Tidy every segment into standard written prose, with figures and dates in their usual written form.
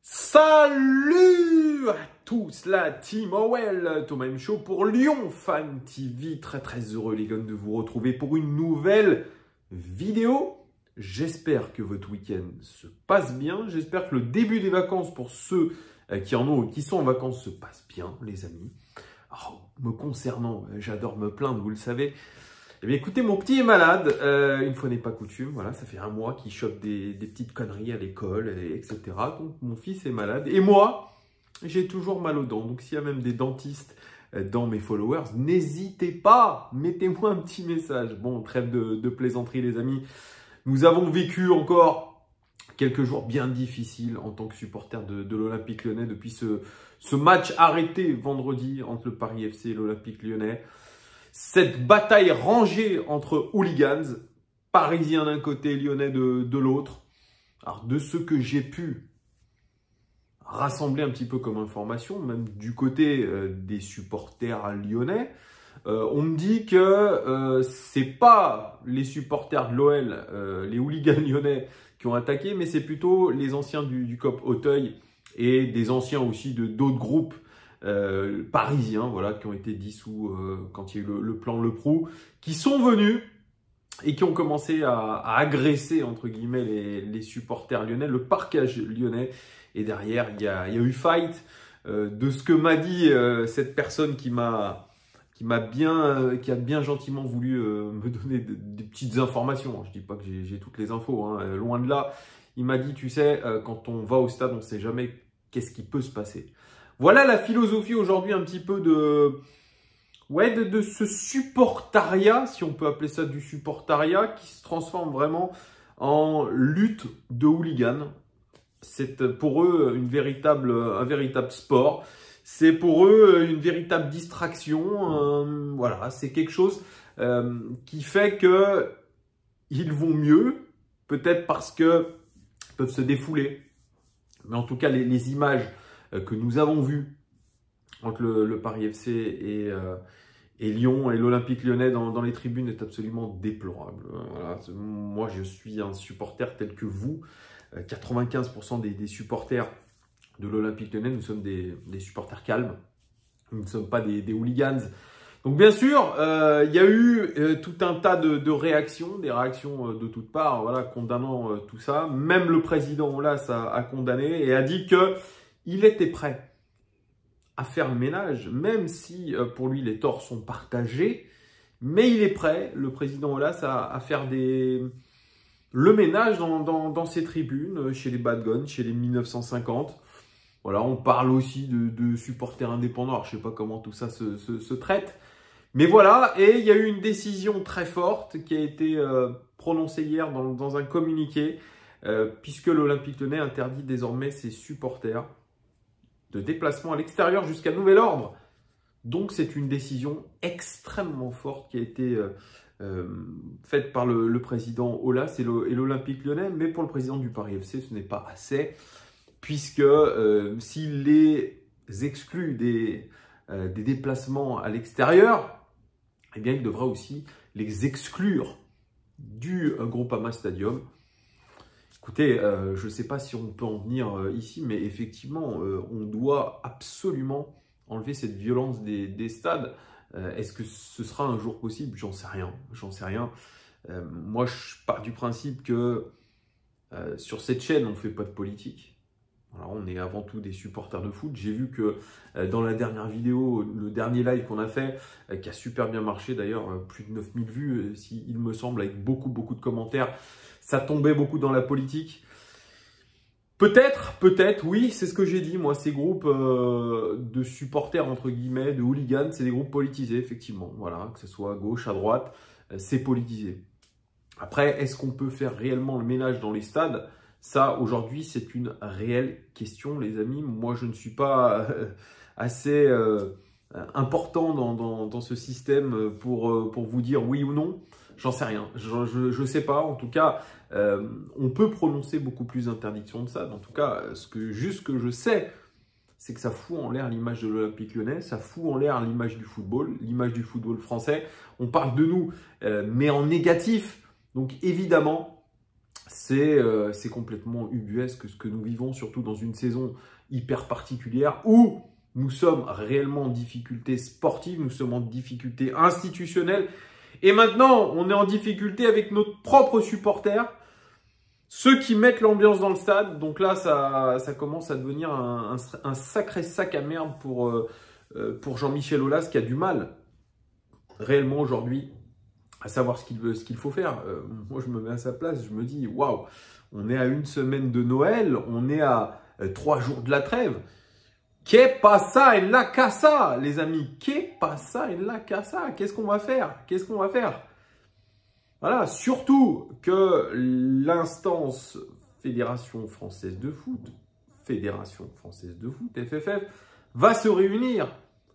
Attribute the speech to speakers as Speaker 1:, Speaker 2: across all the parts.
Speaker 1: Salut à tous, la team OL, Thomas M Show pour Lyon Fan TV. Très heureux les gars de vous retrouver pour une nouvelle vidéo. J'espère que votre week-end se passe bien. J'espère que le début des vacances pour ceux qui sont en vacances se passe bien, les amis. Alors, me concernant, j'adore me plaindre, vous le savez. Eh bien, écoutez, mon petit est malade. Une fois n'est pas coutume. Voilà, ça fait un mois qu'il chope des petites conneries à l'école, etc. Donc, mon fils est malade. Et moi, j'ai toujours mal aux dents. Donc, s'il y a même des dentistes dans mes followers, n'hésitez pas. Mettez-moi un petit message. Bon, trêve de plaisanterie, les amis. Nous avons vécu encore quelques jours bien difficiles en tant que supporter de l'Olympique Lyonnais depuis ce match arrêté vendredi entre le Paris FC et l'Olympique Lyonnais. Cette bataille rangée entre hooligans, parisiens d'un côté, lyonnais de l'autre. Alors, de ce que j'ai pu rassembler un petit peu comme information, même du côté des supporters lyonnais, on me dit que c'est pas les supporters de l'OL, les hooligans lyonnais qui ont attaqué, mais c'est plutôt les anciens du COP Auteuil et des anciens aussi d'autres groupes parisiens, voilà, qui ont été dissous quand il y a eu le plan Le Prou, qui sont venus et qui ont commencé à agresser, entre guillemets, les supporters lyonnais, le parquage lyonnais. Et derrière, il y a eu fight. De ce que m'a dit cette personne qui a bien gentiment voulu me donner des petites informations. Je dis pas que j'ai toutes les infos, hein, loin de là. Il m'a dit, tu sais, quand on va au stade, on ne sait jamais qu'est-ce qui peut se passer. Voilà la philosophie aujourd'hui un petit peu de ce supportariat, si on peut appeler ça du supportariat, qui se transforme vraiment en lutte de hooligans. C'est pour eux un véritable sport. C'est pour eux une véritable distraction. Voilà, c'est quelque chose qui fait que ils vont mieux, peut-être parce que ils peuvent se défouler. Mais en tout cas, les images que nous avons vues entre le Paris FC et Lyon et l'Olympique Lyonnais dans les tribunes est absolument déplorable. Voilà. Moi, je suis un supporter tel que vous. 95% des supporters de l'Olympique Lyonnais, nous sommes des supporters calmes. Nous ne sommes pas des hooligans. Donc bien sûr, il y a eu tout un tas de réactions, des réactions de toutes parts, voilà, condamnant tout ça. Même le président Olas a condamné et a dit qu'il était prêt à faire le ménage, même si pour lui les torts sont partagés. Mais il est prêt, le président Olas, à faire le ménage dans ses tribunes, chez les Bad Guns, chez les 1950. Voilà, on parle aussi de supporters indépendants. Alors, je ne sais pas comment tout ça se traite. Mais voilà, et il y a eu une décision très forte qui a été prononcée hier dans un communiqué, puisque l'Olympique Lyonnais interdit désormais ses supporters de déplacement à l'extérieur jusqu'à nouvel ordre. Donc, c'est une décision extrêmement forte qui a été faite par le président Olas et l'Olympique Lyonnais. Mais pour le président du Paris FC, ce n'est pas assez, puisque s'il les exclut des déplacements à l'extérieur, eh bien, il devra aussi les exclure du Groupama Stadium. Écoutez, je ne sais pas si on peut en venir ici, mais effectivement, on doit absolument enlever cette violence des stades. Est-ce que ce sera un jour possible? J'en sais rien. J'en sais rien. Moi, je pars du principe que sur cette chaîne, on ne fait pas de politique. Alors, on est avant tout des supporters de foot. J'ai vu que dans la dernière vidéo, le dernier live qu'on a fait, qui a super bien marché d'ailleurs, plus de 9000 vues, il me semble, avec beaucoup de commentaires, ça tombait beaucoup dans la politique. Peut-être, oui, c'est ce que j'ai dit. Moi, ces groupes de supporters, entre guillemets, de hooligans, c'est des groupes politisés, effectivement. Voilà, que ce soit à gauche, à droite, c'est politisé. Après, est-ce qu'on peut faire réellement le ménage dans les stades? Ça, aujourd'hui, c'est une réelle question, les amis. Moi, je ne suis pas assez important dans ce système pour vous dire oui ou non. J'en sais rien. Je ne sais pas. En tout cas, on peut prononcer beaucoup plus d'interdictions de ça. En tout cas, ce que je sais, c'est que ça fout en l'air l'image de l'Olympique Lyonnais. Ça fout en l'air l'image du football français. On parle de nous, mais en négatif. Donc, évidemment, c'est complètement ubuesque ce que nous vivons, surtout dans une saison hyper particulière où nous sommes réellement en difficulté sportive, nous sommes en difficulté institutionnelle. Et maintenant, on est en difficulté avec notre propre supporters, ceux qui mettent l'ambiance dans le stade. Donc là, ça commence à devenir un sacré sac à merde pour Jean-Michel Aulas, qui a du mal réellement aujourd'hui à savoir ce qu'il faut faire. Moi, je me mets à sa place, je me dis, waouh, on est à une semaine de Noël, on est à 3 jours de la trêve. Que pasa en la casa, les amis? Que pasa en la casa? Qu'est-ce qu'on va faire? Qu'est-ce qu'on va faire? Voilà, surtout que l'instance Fédération Française de Foot, FFF, va se réunir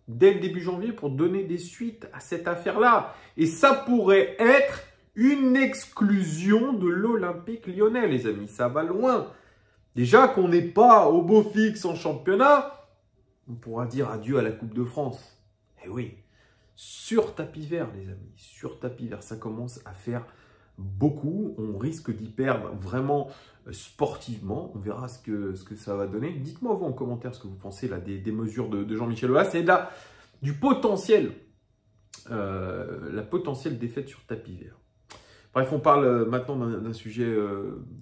Speaker 1: dès le début janvier pour donner des suites à cette affaire-là. Et ça pourrait être une exclusion de l'Olympique Lyonnais, les amis. Ça va loin. Déjà qu'on n'est pas au beau fixe en championnat, on pourra dire adieu à la Coupe de France. Eh oui, sur tapis vert, les amis, sur tapis vert, ça commence à faire beaucoup. On risque d'y perdre vraiment sportivement. On verra ce que ça va donner. Dites-moi vous en commentaire ce que vous pensez là, des mesures de Jean-Michel Aulas et là, du potentiel, la potentielle défaite sur tapis vert. Bref, on parle maintenant d'un sujet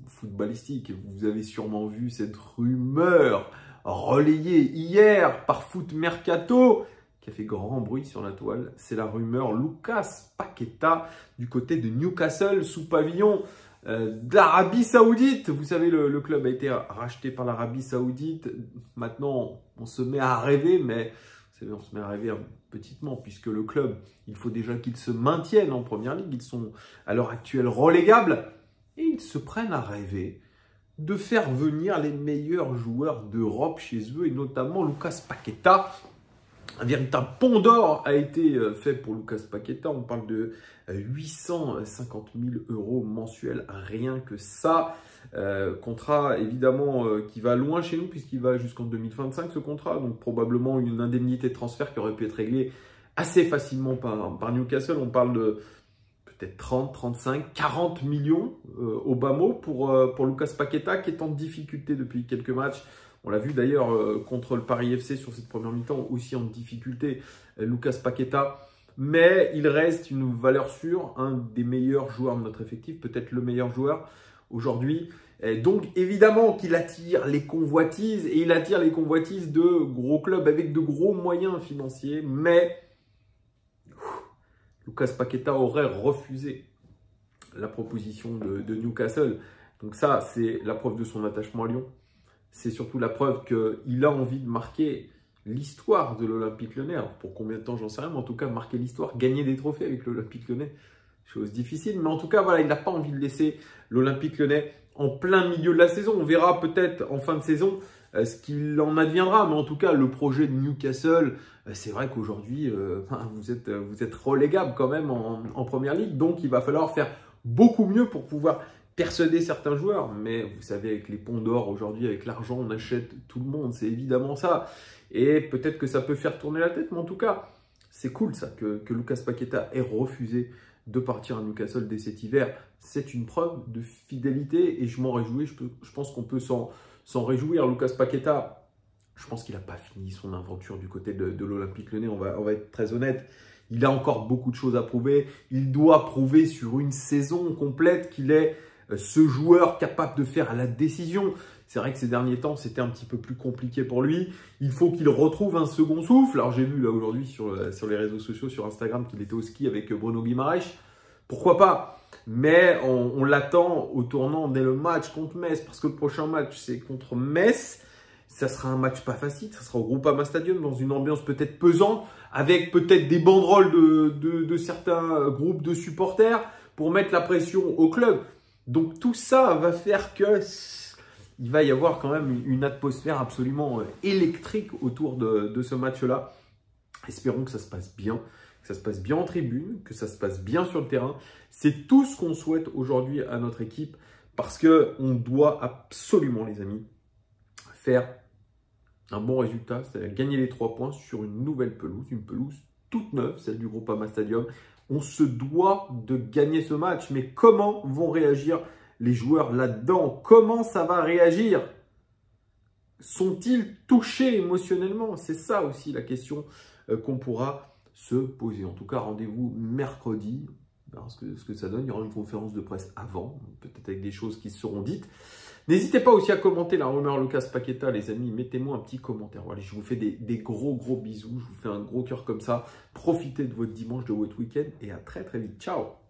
Speaker 1: footballistique. Vous avez sûrement vu cette rumeur relayée hier par Foot Mercato qui a fait grand bruit sur la toile. C'est la rumeur Lucas Paqueta du côté de Newcastle sous pavillon d'Arabie Saoudite. Vous savez, le club a été racheté par l'Arabie Saoudite. Maintenant, on se met à rêver, mais vous savez, on se met à rêver petitement, puisque le club, il faut déjà qu'il se maintienne en première ligue. Ils sont à l'heure actuelle relégables et ils se prennent à rêver de faire venir les meilleurs joueurs d'Europe chez eux, et notamment Lucas Paqueta. Un véritable pont d'or a été fait pour Lucas Paqueta. On parle de 850 000 € mensuels, rien que ça. Contrat évidemment qui va loin chez nous puisqu'il va jusqu'en 2025 ce contrat. Donc probablement une indemnité de transfert qui aurait pu être réglée assez facilement par Newcastle. On parle de peut-être 30, 35, 40 millions au bas mot pour Lucas Paqueta qui est en difficulté depuis quelques matchs. On l'a vu d'ailleurs contre le Paris FC sur cette première mi-temps, aussi en difficulté, Lucas Paqueta. Mais il reste une valeur sûre, un des meilleurs joueurs de notre effectif, peut-être le meilleur joueur aujourd'hui. Donc évidemment qu'il attire les convoitises, et il attire les convoitises de gros clubs avec de gros moyens financiers. Mais Lucas Paqueta aurait refusé la proposition de Newcastle. Donc ça, c'est la preuve de son attachement à Lyon. C'est surtout la preuve qu'il a envie de marquer l'histoire de l'Olympique Lyonnais. Alors, pour combien de temps, j'en sais rien, mais en tout cas, marquer l'histoire, gagner des trophées avec l'Olympique Lyonnais, chose difficile. Mais en tout cas, voilà, il n'a pas envie de laisser l'Olympique Lyonnais en plein milieu de la saison. On verra peut-être en fin de saison ce qu'il en adviendra. Mais en tout cas, le projet de Newcastle, c'est vrai qu'aujourd'hui, vous êtes relégable quand même en première ligue. Donc, il va falloir faire beaucoup mieux pour pouvoir persuader certains joueurs. Mais vous savez, avec les ponts d'or aujourd'hui, avec l'argent, on achète tout le monde. C'est évidemment ça. Et peut-être que ça peut faire tourner la tête. Mais en tout cas, c'est cool ça, que Lucas Paqueta ait refusé de partir à Newcastle dès cet hiver. C'est une preuve de fidélité et je m'en réjouis. Je pense qu'on peut s'en réjouir. Lucas Paqueta, je pense qu'il n'a pas fini son aventure du côté de l'Olympique Lyonnais. On va être très honnête. Il a encore beaucoup de choses à prouver. Il doit prouver sur une saison complète qu'il est ce joueur capable de faire la décision. C'est vrai que ces derniers temps, c'était un petit peu plus compliqué pour lui. Il faut qu'il retrouve un second souffle. Alors, j'ai vu là aujourd'hui sur les réseaux sociaux, sur Instagram, qu'il était au ski avec Bruno Guimaraes. Pourquoi pas? Mais on l'attend au tournant dès le match contre Metz, parce que le prochain match, c'est contre Metz. Ça sera un match pas facile. Ça sera au Groupama Stadium, dans une ambiance peut-être pesante, avec peut-être des banderoles de certains groupes de supporters pour mettre la pression au club. Donc, tout ça va faire que il va y avoir quand même une atmosphère absolument électrique autour de ce match-là. Espérons que ça se passe bien, que ça se passe bien en tribune, que ça se passe bien sur le terrain. C'est tout ce qu'on souhaite aujourd'hui à notre équipe parce qu'on doit absolument, les amis, faire un bon résultat, c'est-à-dire gagner les 3 points sur une nouvelle pelouse, une pelouse toute neuve, celle du Groupama Stadium. On se doit de gagner ce match, mais comment vont réagir les joueurs là-dedans? Comment ça va réagir? Sont-ils touchés émotionnellement? C'est ça aussi la question qu'on pourra se poser. En tout cas, rendez-vous mercredi. On verra ce que ça donne. Il y aura une conférence de presse avant, peut-être avec des choses qui seront dites. N'hésitez pas aussi à commenter la rumeur Lucas Paqueta, les amis. Mettez-moi un petit commentaire. Voilà, je vous fais des gros bisous. Je vous fais un gros cœur comme ça. Profitez de votre dimanche de votre week-end et à très vite. Ciao!